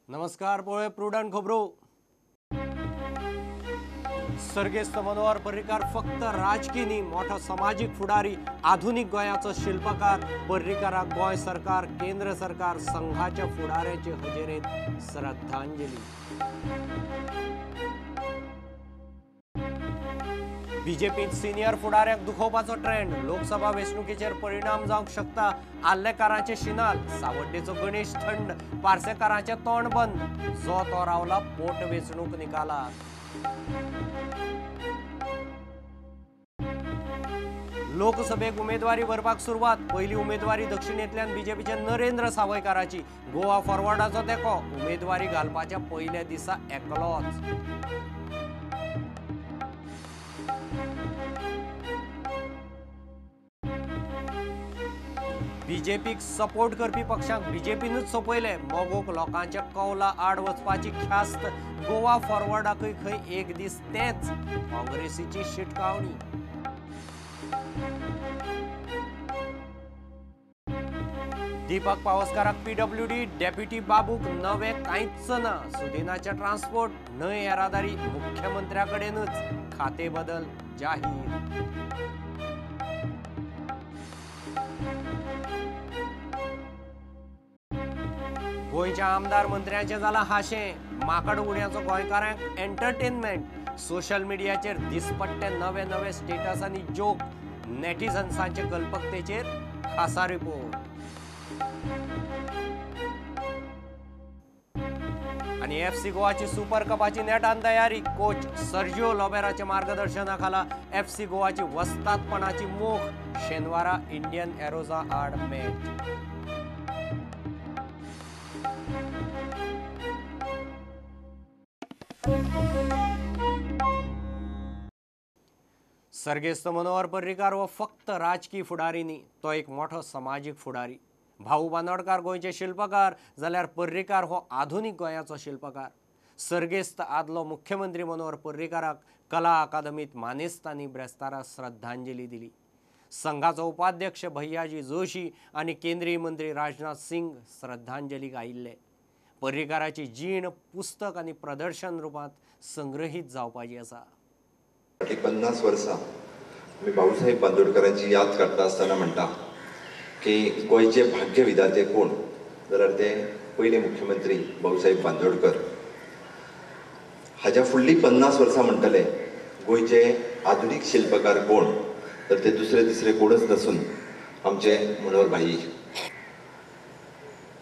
नमस्कार पोळे प्रुडंट खबरो। सर्गेस्त मनोहर पर्रीकार फक्त राजकीय न्ही, मोठो समाजीक फुडारी, आधुनिक गोंयाचो शिल्पकार। पर्रीकाराक गोंय सरकार, केंद्र सरकार, संघाच्या फुडाऱ्याचे हजेरेंत श्रद्धांजली। बीजेपीत सिनियर फुडाऱ्याक दुखोवपाचो ट्रेंड, लोकसभा वेंचणुकेचेर परिणाम जावंक शकता। आल्लेकारांचे शिनाल, सावड्डेचो गणेश थंड, पार्सेकारांचे तोंड बंद, जो तो रावला पोट वेंचणूक निकालात। लोकसभेक उमेदवारी भरपाक सुरवात, पयली उमेदवारी दक्षिणेंतल्यान बीजेपीचे नरेंद्र सावयकाराची। गोवा फॉरवर्डाचो तेंको, उमेदवारी घालपाच्या पयल्या दिसा एकलोच। बीजेपीक सपोर्ट करपी पक्षांक बीजेपीनूच सोपयले, मोगोक लोकांच्या कौला आड वचपाची ख्यास्त। गोवा फॉरवर्डाकय खंय एक दीस तेच, काँग्रेसीची शिटकावणी। दीपक पावसकाराक पीडब्ल्यूडी, डेप्युटी बाबूक नवे कांयच ना। सुदिनाच्या ट्रान्सपोर्ट, न्हय येरादारी, मुख्यमंत्र्याकडेनच खाते बदल जाहीर। गोंयच्या आमदार मंत्र्यांचे जाला हाशें, माकड उड्याचो गोंयकारांक एंटरटेनमेंट। सोशल मिडियाचेर दिसपट्टे नवे नवे स्टेटस आनी जोक, नेटिझन्सांचे कल्पकतेचेर खासा रिपोर्ट। आणि एफसी गोवाची सुपर कपाची नेटान तयारी, कोच सर्जिओ लोबेराच्या मार्गदर्शनाखाला एफसी गोवाची वस्तादपणाची मोख। शेनवारा इंडियन एरोजा आड मॅच। सर्गेस्त मनोहर पर्रीकार हो फक्त राजकीय फुडारी न्ही, तो एक मोठो समाजीक फुडारी। भाऊ बांदोडकार गोंयचे शिल्पकार, जाल्यार पर्रीकार हो आधुनिक गोंयाचो शिल्पकार। सर्गेस्त आदलो मुख्यमंत्री मनोहर पर्रीकाराक कला अकादमीत मानेस्तांनी ब्रेस्तारा श्रद्धांजली दिली। संघाचो उपाध्यक्ष भैयाजी जोशी आनी केंद्रीय मंत्री राजनाथ सिंग श्रद्धांजलीक आयिल्ले। पर्रीकाराची जीण पुस्तक आनी प्रदर्शन रुपांत संग्रहीत जावपाची आसा। 50 वर्सां मी भाऊसाहेब बांदोडकरांची याद करता आसतना म्हणटा की गोंयचे भाग्य विधाते कोण, जाल्यार ते पयले मुख्यमंत्री भाऊसाहेब बांदोडकर। हाज्या फुडली 50 वर्सां म्हणटले गोंयचे आधुनिक शिल्पकार कोण, तर ते दुसरे तिसरे कोणच नसून आमचे मनोहर भाई।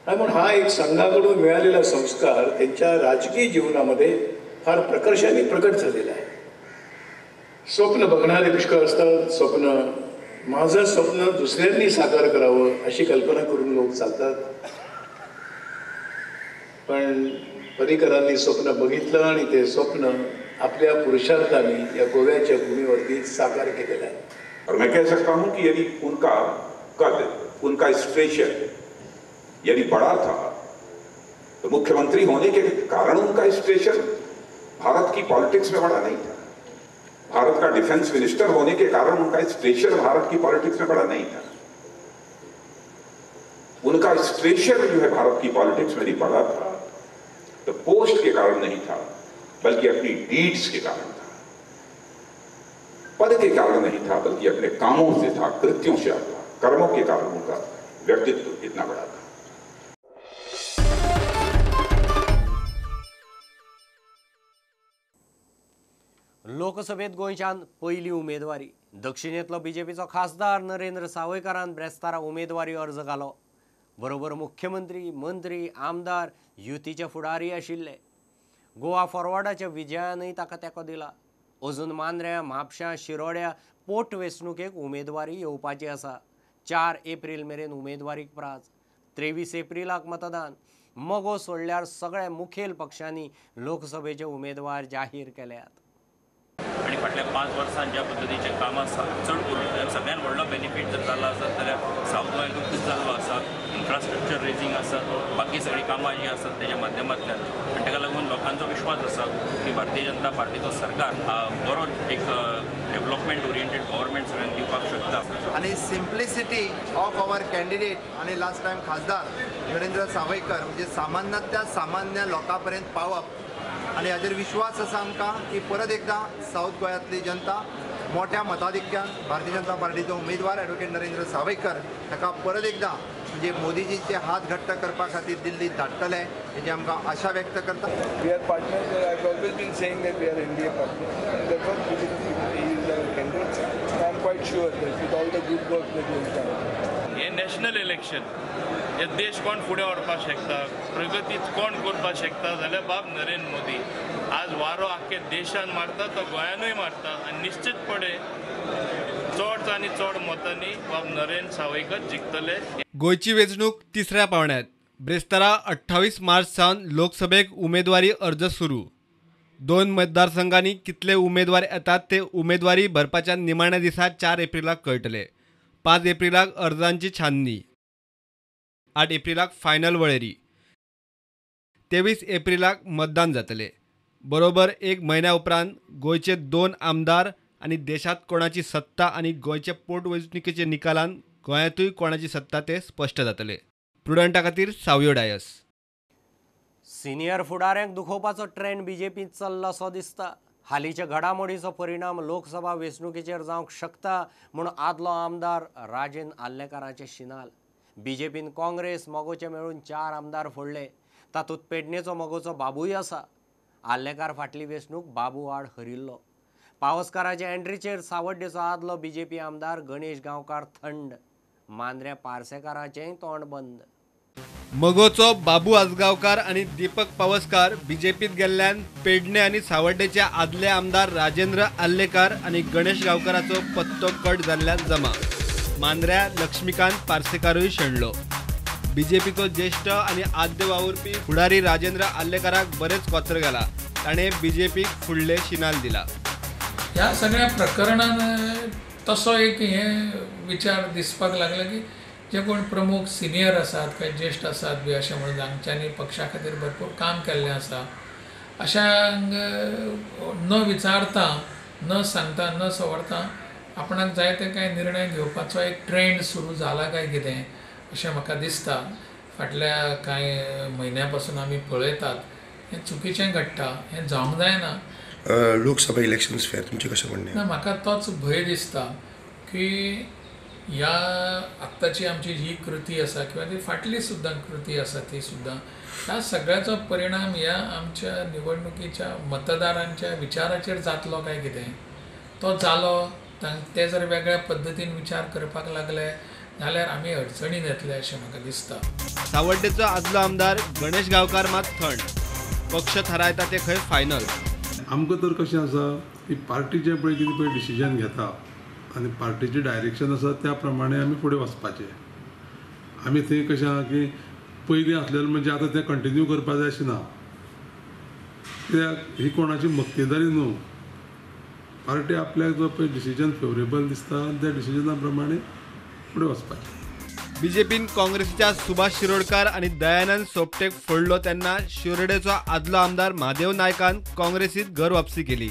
म्हणून हा एक संघाकडून मिळालेला संस्कार त्यांच्या राजकीय जीवनामध्ये फार प्रकर्षाने प्रकट झालेला आहे। स्वप्न बघणारे पुष्कळ असतात, माझं स्वप्न दुसऱ्यांनी साकार करावं अशी कल्पना करून लोक चालतात, पण पर्रीकरांनी स्वप्न बघितलं आणि ते स्वप्न आपल्या पुरुषार्थाने या गोव्याच्या भूमीवरती साकार केलेलं आहे। और मैं कह सकता हूं कि यदि उनका कद, उनका स्टेचर यदि बड़ा था तो मुख्यमंत्री होने के कारण उनका स्टेचर भारत की पॉलिटिक्स में बड़ा नहीं था। भारत का डिफेंस मिनिस्टर होने के कारण उनका स्टेचर भारत की पॉलिटिक्स में बड़ा नहीं था। उनका स्टेचर जो है भारत की पॉलिटिक्स में नहीं बड़ा था तो पोस्ट के कारण नहीं था, बल्कि अपनी डीड्स के कारण था। पद के कारण नहीं था, बल्कि अपने कामों से था, कृत्यों से था, कर्मों के कारण उनका व्यक्तित्व इतना बड़ा था। लोकसभेत गोंयच्यान पयली उमेदवारी, दक्षिणेंतलो बीजेपीचो खासदार नरेंद्र सावयकारान ब्रेस्तारा उमेदवारी अर्ज घालो। बरोबर मुख्यमंत्री, मंत्री, आमदार युतीचे फुडारी आशिल्ले। गोवा फॉरवर्डाच्या विजयानय ताका तेंको दिला। अजून मांद्र्या, म्हापशां, शिरोड्या पोट वेंचणुकेक उमेदवारी येवपाची आसा। 4 एप्रील मेरेन उमेदवारीक प्राज, 23 एप्रिलाक मतदान। मोगो सोडल्यार सगळ्या मुखेल पक्षांनी लोकसभेचे उमेदवार जाहीर केल्यात। आणि फाटल्या 5 वर्सांत ज्या पद्धतीचे कामां चड करून सगळ्यात व्हडलो बेनिफीट जर जाल्लो आसत जाल्यार सावथ गोंयाक खूब जाल्लो आसा। इन्फ्रास्ट्रक्चर रेजिंग आसत, बाकी सगळीं कामां जीं आसात तेज्या माध्यमांतल्यान, आनी ताका लागून लोकांचो विश्वास आसा की भारतीय जनता पार्टीचो सरकार बरो एक डेव्हलपमेंट ओरिएंटेड गव्हर्मेंट सगळ्यांक दिवपाक शकता. आणि सिम्प्लिसिटी ऑफ आवर कॅन्डिडेट आणि लास्ट टाइम खासदार नरेंद्र सावयकर म्हणजे सामान्यातल्या सामान्य लोकांपर्यंत पावप आणि हाजेर विश्वास आसा आमकां की परत एकदा साऊथ गोंयांतली जनता मोठ्या मताधिक्यान भारतीय जनता पार्टीचो उमेदवार ॲडव्होकेट नरेंद्र सावयकर ताका परत एकदा म्हणजे मोदीजीचे हात घट्ट करपा खातीर दिल्लीत धाडटले हेची आमकां आशा व्यक्त करता. We are partners. I've always been saying that we are NDA partners. And therefore, he is our candidate. And I'm quite sure that with all the good work that he has done. हे national election हे देश कोण फुडें व्हरपाक शकता, प्रगतीत कोण करपाक शकता जाल्यार बाब नरेंद्र मोदी. आज वारो आख्खे देशान मारता तो गोंयानूय मारता आनी निश्चितपणे चड आनी चड मतांनी बाब नरेंद्र सावयकर जिखतले. गोयची वेंचणूक तिसऱ्या पावण्यात. ब्रेस्तारा 28 मार्च सावन लोकसभेक उमेदवारी अर्ज सुरू. 2 मतदारसंघांनी कितले उमेदवार येतात ते उमेदवारी भरपाच्या निमाण्या दिसा 4 एप्रिलाक कळटले. 5 एप्रिलाक अर्जांची छाननी. 8 एप्रिलाक फायनल वळेरी. 23 एप्रिलाक मतदान जातले. बरोबर 1 म्हयन्या उपरांत गोंयचे 2 आमदार आनी देशांत कोणाची सत्ता आनी गोंयचे पोटवेंचणुकेचे निकालान गोंयांतूय कोणाची सत्ता ते स्पश्ट जातले. प्रुडंटा खातीर सावयो डायस. सिनियर फुडाऱ्यांक दुखोवपाचो ट्रेंड बीजेपीत चल्ला असो दिसता. हालींच्या घडामोडीचो परिणाम लोकसभा वेंचणुकेचेर जावंक शकता म्हूण आदलो आमदार राजेंद्र आल्लेकाराचें शिनाल. बीजेपीन काँग्रेस मोगोचे मेळून 4 आमदार फोडले. तातूंत पेडणेचो मोगोचो बाबूय आसा. आल्लेकार फाटली वेंचणूक बाबू आड हरिल्लो. पावसकाराच्या एंट्रीचेर सावड्डेचो आदलो बीजेपी आमदार गणेश गांवकार थंड. मांद्र्या पार्सेकाराचेंय तोंड बंद. मगोचो बाबू आजगांवकार आनी दीपक पावसकार बीजेपीत गेल्ल्यान पेडणे आनी सावड्डेचे आदले आमदार राजेंद्र आल्लेकार आनी गणेश गांवकाराचो पत्तो कट जाल्ल्यान जमा. मांद्र्या लक्ष्मीकांत पार्सेकारूय शेणलो. बीजेपीचो ज्येष्ठ आनी आद्य वावुरपी फुडारी राजेंद्र आल्लेकाराक बरेच कोत्र गेला. ताणें बीजेपीक फुडले शिनाल दिला. ह्या सगळ्या प्रकरणान तसो एक विचार दिसपाक लागला की जे कोण प्रमुख सिनियर आसात काय ज्येष्ठ आसात बी अशें म्हणून जांच्यांनी पक्षा खातीर भरपूर काम केल्लें आसा अशांक न विचारता न सांगता न सवरता आपणाक जाय ते कांय निर्णय घेवपाचो एक ट्रेंड सुरू जाला काय कितें अशें म्हाका दिसता. फाटल्या कांय म्हयन्या पासून आमी पळयतात हें चुकीचें घडटा. हें जावंक जायना. लोकसभा इलेक्शन्स फेर तुमचें कशें म्हणणें? ना म्हाका तोच भंय दिसता की ह्या आत्ताची आमची ही कृती आसा किंवा ती फाटली सुद्दां कृती आसा ती सुद्दां ह्या सगळ्याचो परिणाम ह्या आमच्या निवडणुकीच्या मतदारांच्या विचाराचेर जातलो काय कितें. तो जालो ते जर वेगळ्या पद्दतीन विचार करपाक लागले जाल्यार आमी अडचणीन येतले अशें म्हाका दिसता. सावड्डेचो आदलो आमदार गणेश गांवकार मात थंड. पक्ष थारायता ते खंय फायनल. आमकां तर कशें आसा की पार्टी जे पळय कितें पळय डिसिजन घेता आनी पार्टीचें डायरेक्शन आसा त्या प्रमाणे आमी फुडें वचपाचें. आमी थंय कशें आहा की पयलीं आसलेलें म्हणजे आतां तें कंटिन्यू करपा जाय अशें ना. कित्याक ही कोणाची मक्तेदारी न्हू. पार्टी आपल्याक जो पळय डिसिजन फेवरेबल दिसता त्या डिसिजना प्रमाणे फुडें वचपाचें. बीजेपीन काँग्रेसीच्या सुभाष शिरोडकार आनी दयानंद सोपटेक फोडलो तेन्ना शिरोडेचो आदलो आमदार म्हादेव नायकान काँग्रेसीत घर वापसी केली.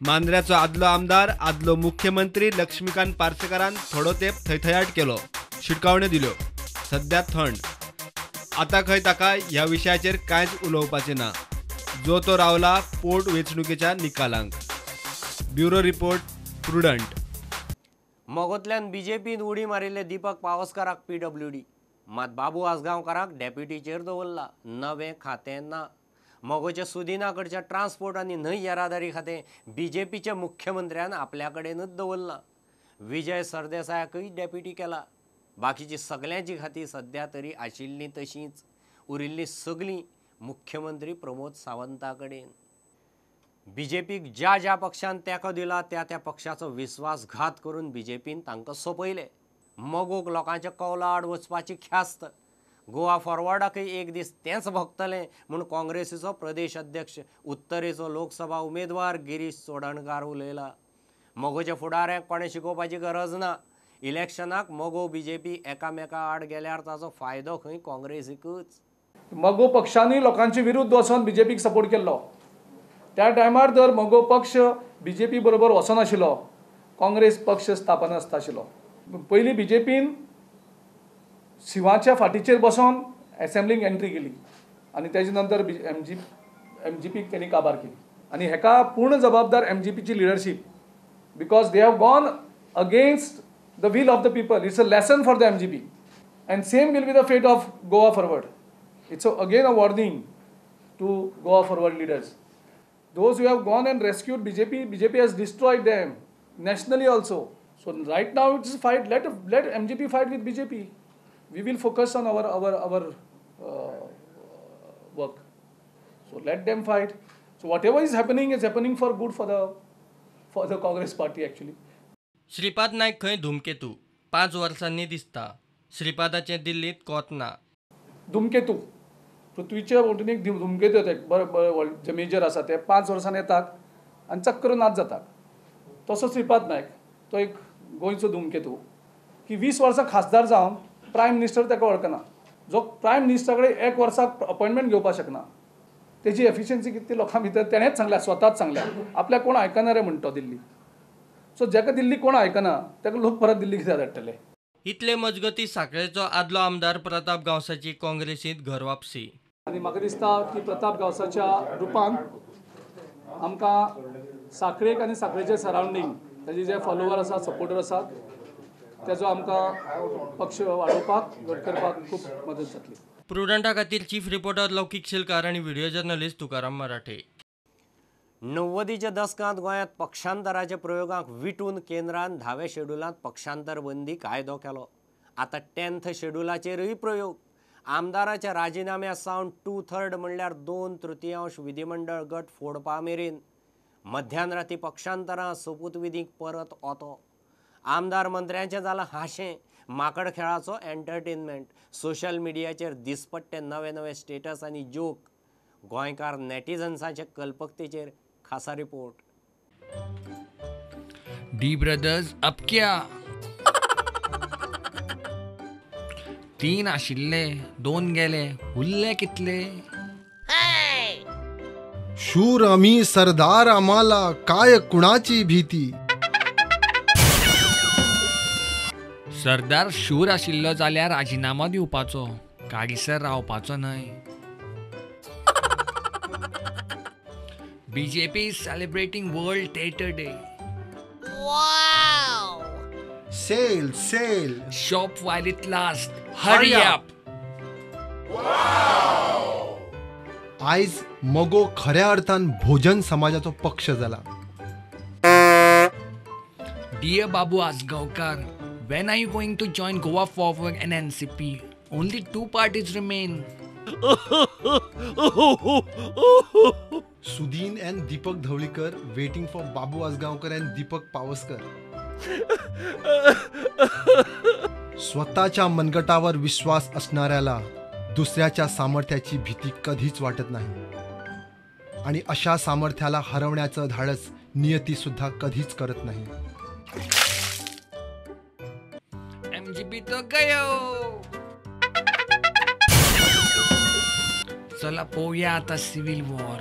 मांद्र्याचो आदलो आमदार आदलो मुख्यमंत्री लक्ष्मीकांत पार्सेकारान थोडो तेंप थैथयाट केलो. शिटकावण्यो दिल्यो. सध्या थंड. आतां खंय ताका ह्या विशयाचेर कांयच उलोवपाचें ना. जो तो रावला पोट वेंचणुकेच्या निकालांक. Bureau report Prudent. मोगोंतल्यान बीजेपीन उडी मारिल्ले दीपक पावसकाराक PWD. मात बाबू आजगांवकाराक डेप्युटीचेर दवरला. नवें खातें ना. मोगोच्या सुदिना कडच्या ट्रान्सपोर्ट आनी न्हंय येरादारी खातें बीजेपीच्या मुख्यमंत्र्यान आपल्या कडेनच दवरलां. विजय सरदेसायाकय डेप्युटी केला. बाकीची सगळ्यांची खातीं सध्या तरी आशिल्लीं तशींच. उरिल्लीं सगळीं मुख्यमंत्री प्रमोद सावंता कडेन. बीजेपीक ज्या ज्या पक्षान तेंको दिला त्या त्या पक्षाचो विस्वासघात करून बीजेपीन तांकां सोंपयले. मोगोक लोकांच्या कौला आड वचपाची ख्यास्त. गोवा फॉरवर्डाकय एक दीस तेंच भोगतलें म्हूण काँग्रेसीचो प्रदेश अध्यक्ष उत्तरेचो लोकसभा उमेदवार गिरीश चोडणकार उलयला. मोगोच्या फुडाऱ्यांक कोणें शिकोवपाची गरज ना. इलेक्शनाक मोगो बीजेपी एकामेका आड गेल्यार ताचो फायदो खंय काँग्रेसीकच. मोगो पक्षांनी लोकांचे विरुद्ध वचून बीजेपीक सपोर्ट केल्लो. त्या टायमार जर मोगो पक्ष बीजेपी बरोबर वचनाशिल्लो काँग्रेस पक्ष स्थापन आसताशिल्लो. पयलीं बीजेपीन शिवाच्या बसून असेंब्लीक एंट्री केली आणि तेजे नंतर एमजीपीक त्यांनी काबार केली आणि हेका पूर्ण जबाबदार एमजीपीची leadership, because they have gone against the will of the people. It's a lesson for the एमजीपी and same will be the fate of Goa forward. It's again a warning to Goa forward leaders. Those who have gone and rescued BJP has destroyed them nationally also. So right now it's a fight. Let MGP fight with BJP. We will focus on our work. So let them fight. So whatever is happening for good for the Congress party actually. Shripad Naik खंय धुमकेतू 5 वर्सांनी दिसता. श्रीपादाचे दिल्लीत कोत ना. धुमकेतू पृथ्वीचे वटेन एक धुमकेतू येता जे मेजर आसा ते 5 वर्सांनी येतात आनी चक्कर नाच जातात. तसो श्रीपाद नायक तो एक गोंयचो धुमकेतू की 20 वर्सां खासदार जावन प्रायम मिनिस्टर ताका वळखना. जो प्रायम मिनिस्टरा कडेन 1 वर्साक अपॉयंटमेंट घेवपाक शकना. तेजी एफिशियन्सी कितें लोकां भितर तेणेंच सांगल्या, स्वताच सांगल्या. आपल्याक कोण आयकना रे म्हणटा दिल्ली. सो जाका दिल्ली कोण आयकना ताका लोक परत दिल्ली कित्याक धाडटले. इतले मजगती साखळेचो आदलो आमदार प्रताप गांवसाची काँग्रेसींत घर वापसी. आनी म्हाका दिसता की प्रताप गांवसाच्या रुपान आमकां साखळेक आनी साखळेचे सरावंडींग ताजे जे फॉलोवर आसा, सपोर्टर आसात, तेजो आमकां पक्ष वाडोवपाक घट करपाक खूब मदत जातली. प्रुडंटा खातीर चीफ रिपोर्टर लौकीक शिलकार आनी व्हिडिओ जर्नलिस्ट तुकाराम मराठे. 90च्या दशकांत गोंयांत पक्षांतराच्या प्रयोगांक विटून केंद्रान 10व्या शेड्युलांत पक्षांतर बंदी कायदो केलो. आतां 10th शेड्युलाचेरय प्रयोग. आमदाराच्या राजिनाम्या सावन 2/3 म्हणल्यार 2/3 विधिमंडळ गट फोडपा मेरेन मध्यान राती पक्षांतरां सोपूतविधीक परत ओतो. आमदार मंत्र्यांचें जालां हाशें. माकड खेळाचो एंटरटेनमेंट. सोशल मिडियाचेर दिसपट्टे नवे स्टेटस आनी जोक. गोंयकार नेटिझन्सांचे कल्पकतेचेर खासा रिपोर्ट. डी ब्रदर्स अब क्या 3 आशिल्ले 2 गेले उरले कितले. शूर आम्ही सरदार आम्हाला काय कुणाची भीती. सरदार शूर आशिल्लो जाल्यार राजिनामा दिवपाचो, काडीसर रावपाचो न्हय. BJP is celebrating World Theatre Day. Wow! Sale. Shop while it lasts. Hurry up. Wow! आयज मोगो खऱ्या अर्थान भोजन समाजाचो पक्ष जाला. Dear Babu Asgaonkar, when are you going to join Goa Forward and NCP? Only 2 parties remain. Sudhin and Deepak Dhawlikar waiting for Babu Asgaonkar and Deepak Pavaskar. स्वतःच्या मनगटावर विश्वास असणाऱ्याला दुसऱ्याच्या सामर्थ्याची भीती कधीच वाटत नाही आणि अशा सामर्थ्याला हरवण्याचं धाडस नियती सुद्धा कधीच करत नाही. MGP तो गयो. चला पोया आता सिव्हिल वॉर.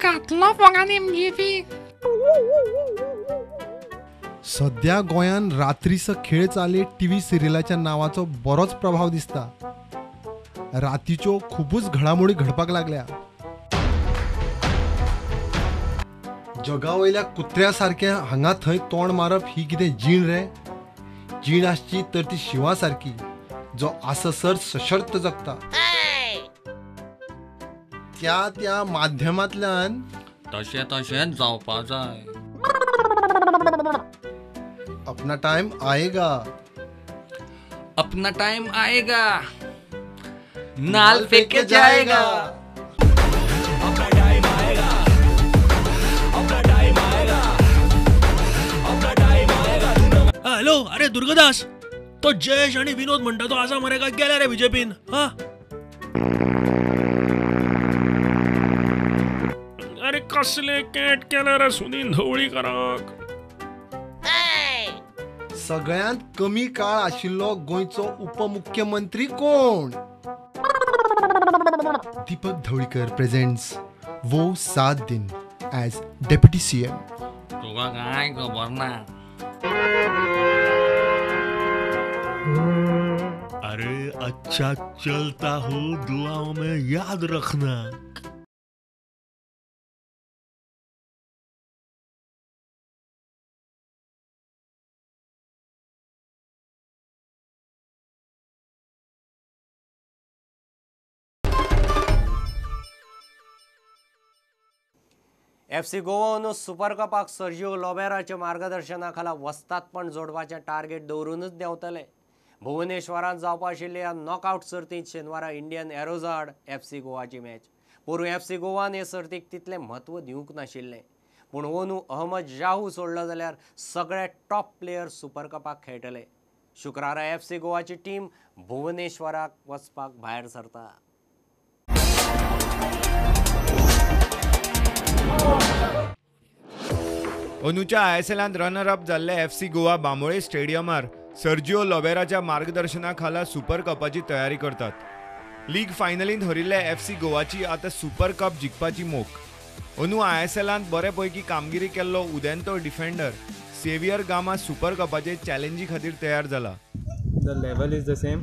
घातलो फोगान MGP. सध्या गोंयान रात्रीचो खेळ चाले टीव्ही सिरियलाच्या नावाचो बरोच प्रभाव दिसता. रातीच्यो खूपच घडामोडी घडपाक लागल्या. जगावयल्या कुत्र्या सारख्या हांगा थंय तोंड मारप ही कितें जीण रे. जीण आसची तर ती शिवा सारकी जो आससर सशर्त जगता. त्या माध्यमांतल्यान तशें जावपा जाय. अपना टाइम आएगा. अपना टाइम आएगा. नाल फेंके जाएगा. अपना टाइम आएगा. अपना टाइम आएगा. अपना टाइम आएगा. हॅलो, अरे दुर्गदास, तो जयेश आणि विनोद म्हणटा तो आसा मरे काय गेल्या रे बीजेपीन. हा, अरे कसले कॅट केले रे सुनील ढवळीकराक. सगळ्यांत कमी काळ आशिल्लो गोंयचो उपमुख्यमंत्री कोण? दीपक ढवळीकर प्रेझेंट्स वो 7 दिन ॲज डेप्युटी CM. तुका काय खबर ना. अरे अच्छा चलता हो दुआओं में याद रखना. FC गोवा अंदू सुपर कपाक सर्जिओ लोबेराच्या मार्गदर्शनाखाला वस्तादपण जोडपाचें टार्गेट दवरूनच देंवतले. भुवनेश्वरांत जावपा आशिल्ल्या नॉकआउट सर्तींत शेनवारा इंडियन एरोझाड FC गोवाची मॅच. पोरूं FC गोवान हे सर्तीक तितलें म्हत्व दिवंक नाशिल्लें, पूण ओनू अहमद जाहू सोडलो जाल्यार सगळे टॉप प्लेयर सुपर कपाक खेळटले. शुक्रारा FC गोवाची टीम भुवनेश्वराक वचपाक भायर सरता. अंदूच्या ISLांत रनर अप जाल्ले FC गोवा बांबोळे स्टेडियमार सर्जिओ लोबेराच्या मार्गदर्शनाखाला सुपर कपाची तयारी करतात. लीग फायनलींत हरिल्ले FC गोवाची आतां सुपर कप जिखपाची मोख. अंदू ISLांत बऱ्यापैकी कामगिरी केल्लो उदेंतो डिफेंडर सेवियर गामा सुपर कपाचे चॅलेंजी खातीर तयार जाला. The level is the same,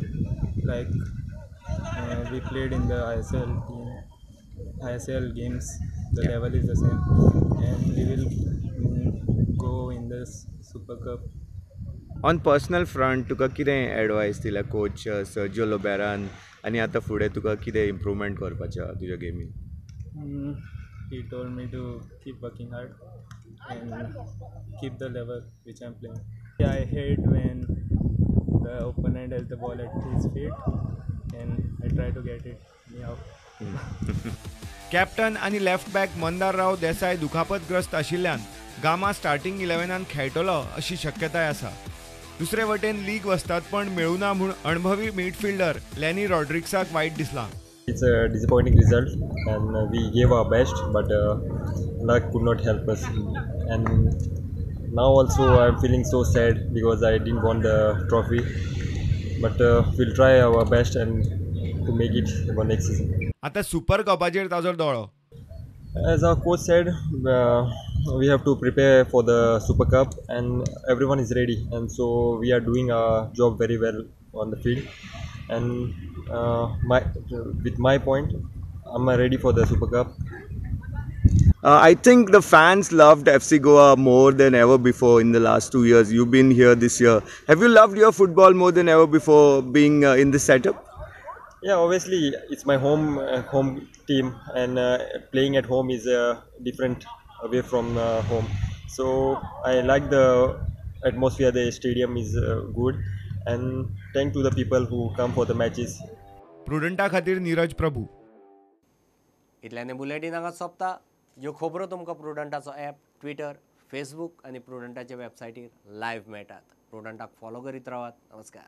like we played in the ISL games. The level is the same, and we will go in this Super Cup. On personal front तुका कितें advice दिल्या coach Sergio लोबेरान आनी आतां फुडें तुका कितें improvement करपाचें आहा तुज्या गेमीन? He told me to keep working hard and keep the level which I'm playing. I hate when the opponent has the ball at his feet and I try to get it anyhow. Captain आनी left back मंदारराव देसाय दुखापतग्रस्त आशिल्ल्यान gamma starting 11 खेळटलो अशी शक्यताय आसा. दुसरे वटेन league वस्तादपण मेळूना म्हूण अणभवी मिडफिल्डर लॅनी रॉड्रिक्साक वायट दिसलां. It's a disappointing result and we gave our best but luck could not help us, and now also I'm feeling so sad because I didn't won the trophy, but we'll try our best and to make it for next season. आता super कपाचेर ताजो दोळो. As our coach said, we have to prepare for the Super Cup and everyone is ready, and so we are doing our job very well on the field, and with my point I'm ready for the Super Cup. I think the fans loved FC Goa more than ever before in the last 2 years. You've been here this year. Have you loved your football more than ever before being in this setup? Yeah, obviously it's my home team, and playing at home is different away from home. So I like the atmosphere. The stadium is good, and thank to the people who come for the matches. प्रुडंटा खातीर नीरज प्रभू. इतल्याने bulletin हांगा सोंपता. ह्यो खबरो तुमकां प्रुडंटाचो app, Twitter, Facebook आनी प्रुडंटाच्या वेबसायटीर live मेळटात. प्रुडंटाक follow करीत रावात. नमस्कार.